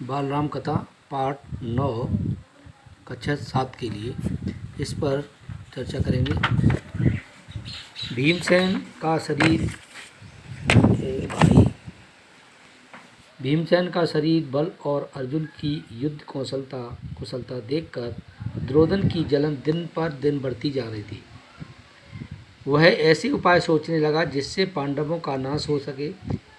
बालराम कथा पार्ट 9 कक्षा 7 के लिए इस पर चर्चा करेंगे। भीमसेन का शरीर भीमसेन का शरीर बल और अर्जुन की युद्ध कुशलता देखकर द्रोणन की जलन दिन पर दिन बढ़ती जा रही थी। वह ऐसे उपाय सोचने लगा जिससे पांडवों का नाश हो सके।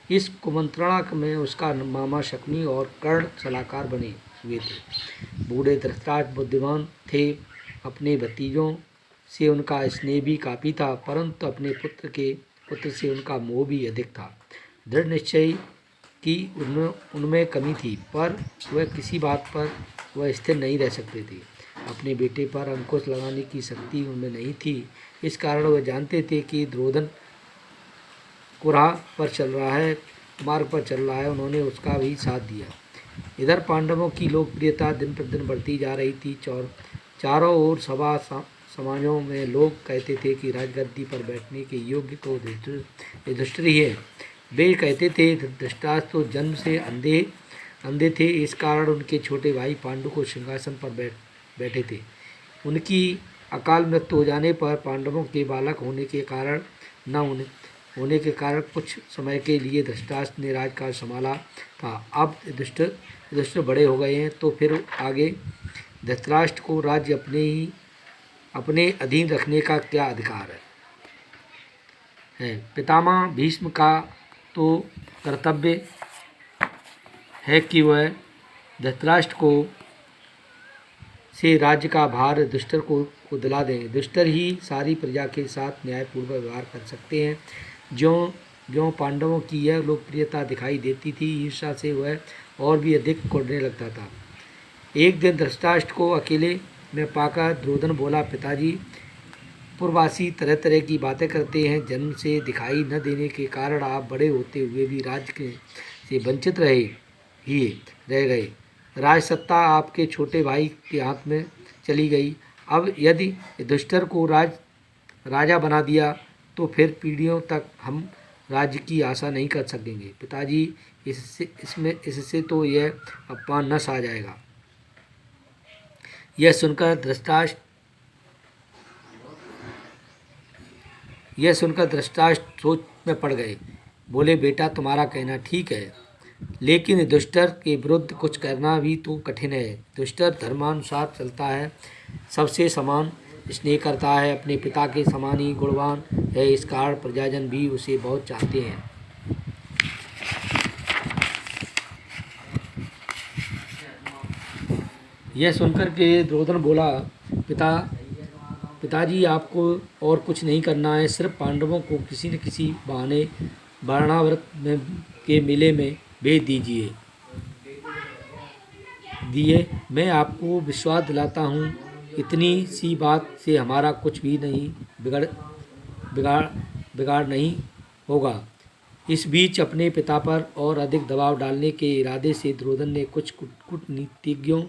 इस कुमंत्रणा में उसका मामा शकुनी और कर्ण सलाहकार बने हुए थे। बूढ़े धृतराष्ट्र बुद्धिमान थे। अपने भतीजों से उनका स्नेह भी काफ़ी था, परंतु अपने पुत्र से उनका मोह भी अधिक था। दृढ़ निश्चय की उनमें कमी थी, पर वह किसी बात पर वह स्थिर नहीं रह सकते थे। अपने बेटे पर अंकुश लगाने की शक्ति उनमें नहीं थी। इस कारण वह जानते थे कि द्रोणन मार्ग पर चल रहा है। उन्होंने उसका भी साथ दिया। इधर पांडवों की लोकप्रियता दिन प्रतिदिन बढ़ती जा रही थी। चारों ओर सभा समाजों में लोग कहते थे कि राजगद्दी पर बैठने के योग्य तो युधिष्ठिर ही है। वे कहते थे धृतराष्ट्र तो जन्म से अंधे थे, इस कारण उनके छोटे भाई पांडु को सिंहासन पर बैठे थे। उनकी अकाल मृत्यु हो जाने पर पांडवों के बालक होने के कारण कुछ समय के लिए धृतराष्ट्र ने राजकाज संभाला था। अब युधिष्ठिर बड़े हो गए हैं, तो फिर आगे धृतराष्ट्र को राज्य अपने अधीन रखने का क्या अधिकार है। पितामह भीष्म का तो कर्तव्य है कि वह धृतराष्ट्र से राज्य का भार युधिष्ठिर को दिला दें। युधिष्ठिर ही सारी प्रजा के साथ न्यायपूर्वक व्यवहार कर सकते हैं। ज्यों पांडवों की यह लोकप्रियता दिखाई देती थी, ईर्ष्या से वह और भी अधिक कुढ़ने लगता था। एक दिन धृतराष्ट्र को अकेले में पाकर द्रोणन बोला, पिताजी, पूर्ववासी तरह तरह की बातें करते हैं। जन्म से दिखाई न देने के कारण आप बड़े होते हुए भी राज्य से वंचित रह गए। राजसत्ता आपके छोटे भाई के हाथ में चली गई। अब यदि युधिष्ठिर को राजा बना दिया तो फिर पीढ़ियों तक हम राज्य की आशा नहीं कर सकेंगे। पिताजी, इससे तो यह अपमान नष्ट आ जाएगा। यह सुनकर धृतराष्ट्र सोच में पड़ गए। बोले, बेटा, तुम्हारा कहना ठीक है, लेकिन युधिष्ठिर के विरुद्ध कुछ करना भी तो कठिन है। युधिष्ठिर धर्मानुसार चलता है, सबसे समान स्नेह करता है, अपने पिता के समान ही गुणवान है। इस कारण प्रजाजन भी उसे बहुत चाहते हैं। यह सुनकर के द्रोणन बोला, पिताजी, आपको और कुछ नहीं करना है, सिर्फ पांडवों को किसी न किसी बहाने बाणाव्रत के मेले में भेज दिए। मैं आपको विश्वास दिलाता हूँ, इतनी सी बात से हमारा कुछ भी नहीं बिगाड़ नहीं होगा। इस बीच अपने पिता पर और अधिक दबाव डालने के इरादे से द्रोणन ने कुछ कूटनीतिज्ञों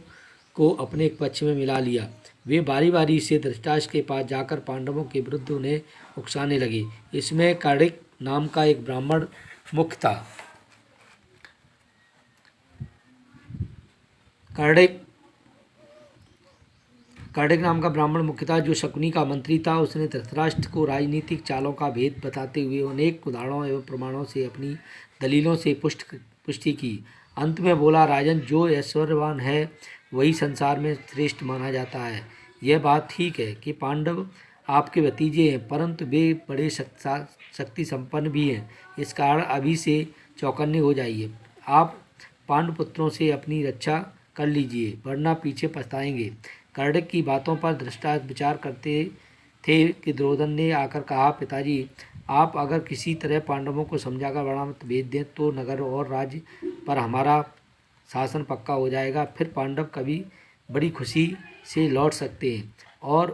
को अपने पक्ष में मिला लिया। वे बारी बारी से धृतराष्ट्र के पास जाकर पांडवों के विरुद्ध उन्हें उकसाने लगे। इसमें कर्णिक नाम का एक ब्राह्मण मुख्य था। कर्णिक नाम का ब्राह्मण मुख्य था, जो शकुनी का मंत्री था। उसने धृतराष्ट्र को राजनीतिक चालों का भेद बताते हुए अनेक उदाहरणों एवं प्रमाणों से अपनी दलीलों से पुष्टि की। अंत में बोला, राजन, जो ऐश्वर्यवान है वही संसार में श्रेष्ठ माना जाता है। यह बात ठीक है कि पांडव आपके भतीजे हैं, परंतु वे बड़े शक्ति संपन्न भी हैं। इस कारण अभी से चौकन्ने हो जाइए। आप पांडुपुत्रों से अपनी रक्षा कर लीजिए, वरना पीछे पछताएंगे। कर्णिक की बातों पर धृतराष्ट्र विचार करते थे कि द्रोणन ने आकर कहा, पिताजी, आप अगर किसी तरह पांडवों को समझाकर बाणावत भेज दें तो नगर और राज्य पर हमारा शासन पक्का हो जाएगा। फिर पांडव कभी बड़ी खुशी से लौट सकते हैं और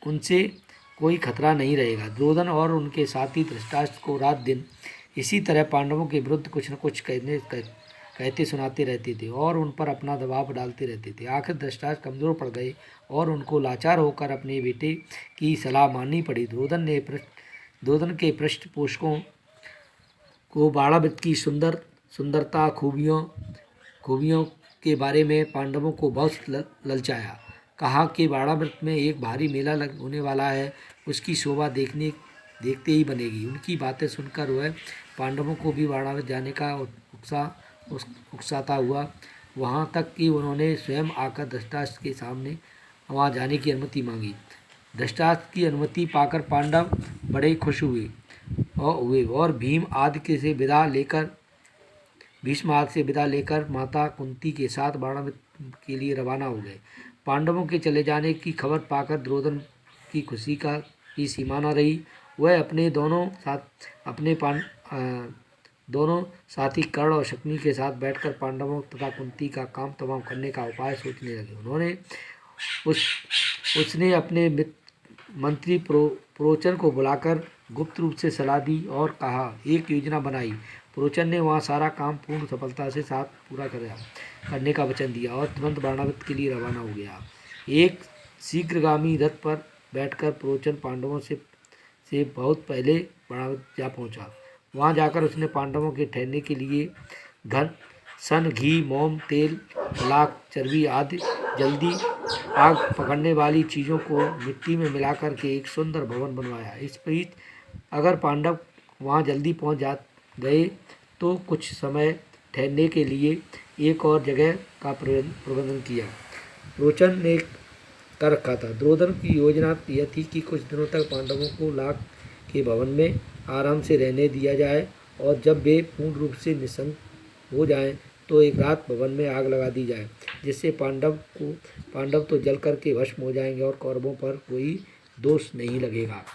उनसे कोई खतरा नहीं रहेगा। द्रोणन और उनके साथी धृतराष्ट्र को रात दिन इसी तरह पांडवों के विरुद्ध कुछ न कुछ कहते सुनाते रहते थे और उन पर अपना दबाव डालते रहते थे। आखिर धृतराष्ट्र कमज़ोर पड़ गए और उनको लाचार होकर अपने बेटे की सलाह माननी पड़ी। द्रोणन के पृष्ठपोषकों को बाणावृत की सुंदरता खूबियों खूबियों के बारे में पांडवों को बहुत ललचाया। कहा कि बाड़ामृत में एक भारी मेला होने वाला है, उसकी शोभा देखते ही बनेगी। उनकी बातें सुनकर वह पांडवों को भी बाड़ामृत जाने का उकसाता हुआ, वहाँ तक कि उन्होंने स्वयं आकर धृतराष्ट्र के सामने वहाँ जाने की अनुमति मांगी। धृतराष्ट्र की अनुमति पाकर पांडव बड़े खुश हुए और भीष्म आदि से विदा लेकर माता कुंती के साथ बाड़ामृत के लिए रवाना हो गए। पांडवों के चले जाने की खबर पाकर दुर्योधन की खुशी की सीमा न रही। वह अपने दोनों साथी कर्ण और शकुनी के साथ बैठकर पांडवों तथा कुंती का काम तमाम करने का उपाय सोचने लगे। उसने अपने मंत्री प्रोचन को बुलाकर गुप्त रूप से सलाह दी और कहा, एक योजना बनाई। प्रोचन ने वहाँ सारा काम पूर्ण सफलता से साथ पूरा करने का वचन दिया और तुरंत बाड़ामृत के लिए रवाना हो गया। एक शीघ्रगामी रथ पर बैठकर प्रोचन पांडवों से बहुत पहले बाड़ामृत जा पहुँचा। वहाँ जाकर उसने पांडवों के ठहरने के लिए सन, घी, मोम, तेल, लाख, चर्बी आदि जल्दी आग पकड़ने वाली चीज़ों को मिट्टी में मिलाकर के एक सुंदर भवन बनवाया। इस बीच अगर पांडव वहाँ जल्दी पहुँच गए तो कुछ समय ठहरने के लिए एक और जगह का प्रबंधन किया। रोचन ने कर रखा था। दुर्योधन की योजना यह थी कि कुछ दिनों तक पांडवों को लाख के भवन में आराम से रहने दिया जाए और जब वे पूर्ण रूप से निसंग हो जाएं तो एक रात भवन में आग लगा दी जाए, जिससे पांडव तो जल करके भस्म हो जाएंगे और कौरवों पर कोई दोष नहीं लगेगा।